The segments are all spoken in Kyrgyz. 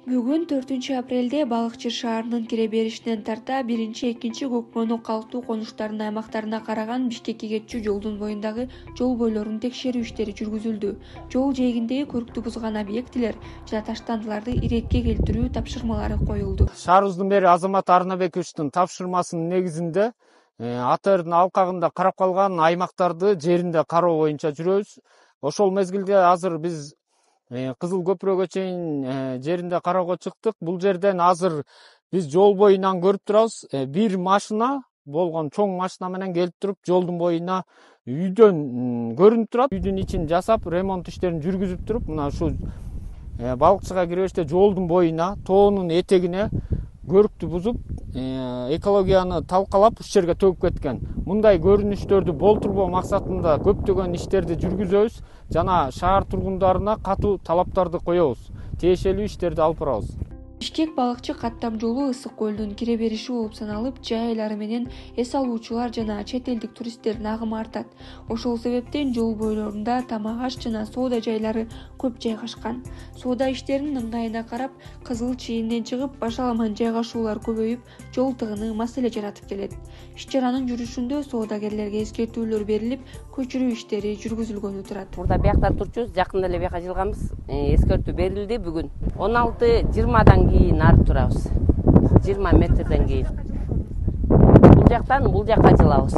Бүгүн 4-апрелде Балыкчы шаарынын кире беришинен тарта 1-2 көкмөнү калктуу конуштарынын аймактарына караган Бишкекке кетчү жолдун боюндагы жол бойлорун текшерүү иштери жүргүзүлдү. Жол жээгиндеги көрктү бузган объектилер жана таштандыларды иретке келтирүү тапшырмалары коюлду. Шаарыбыздын мэри Азамат Арнабековичтин тапшырмасынын негизинде АТРдин алкагында карап калган аймактарды жеринде кароо боюнча жүрөбүз. Ошол мезгилде азыр биз Кызыл көпүрөгө чейин жеринде кароого чыктык. Бул жерден азыр биз жол боюнан көрүп турабыз. Бир машина болгон чоң машина менен келип туруп, жолдун боюна үйдөн көрүнүп турат. Үйдүн ичин жасап, ремонт иштерин жүргүзүп туруп, мына ушул Балыкчыга киребеште жолдун боюна, тоонун этегине көрүктү бузуп, экологияны талкалап ушул жерге төгүп кеткен. Мындай көрүнүштөрдү болтурбоо максатында көптөгөн иштерди жүргүзөбүз жана шаар тургундарына катуу талаптарды коебуз. Тиешелүү иштерди алып барабыз. Бишкек Балыкчы каттам жолу Ысык көлдүн кире бериши болуп саналып, жай айлары менен эс алуучулар жана чет элдик туристтердин агымы артат. Ошол себептен жол бойлорунда тамак аш жана соода жайлары көп жайгашкан. Соода иштеринин ыңгайына карап, Кызыл чийинен чыгып, башаламан жайгашуулар көбөйүп, жол тыгыны маселе жаратып келет. Иш-чаранын жүрүшүндө соодагерлерге эскертүүлөр берилип, көчүрүү иштери жүргүзүлгөнү турат. Мурда биякта турчубуз, жакында эле бияка жылганбыз. Эскертүү берилди бүгүн. 16-20 кийин ары турабыз. 20 метрден кийин. Бул жактан бул жакка жылабыз.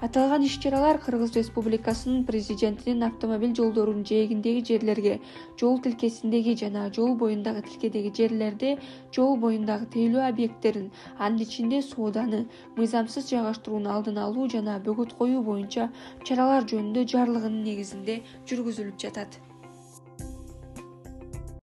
Аталган иш-чаралар Кыргыз Республикасынын президентинин автомобиль жолдорунун жээгиндеги жерлерге, жол тилкесиндеги жана жол боюндагы тилкедеги жерлерде жол боюндагы тейлөө объекттерин, анын ичинде сооданы мыйзамсыз жайгаштырууну алдын алуу жана бөгөт коюу боюнча чаралар жөнүндө жарлыгынын негизинде жүргүзүлүп жатат.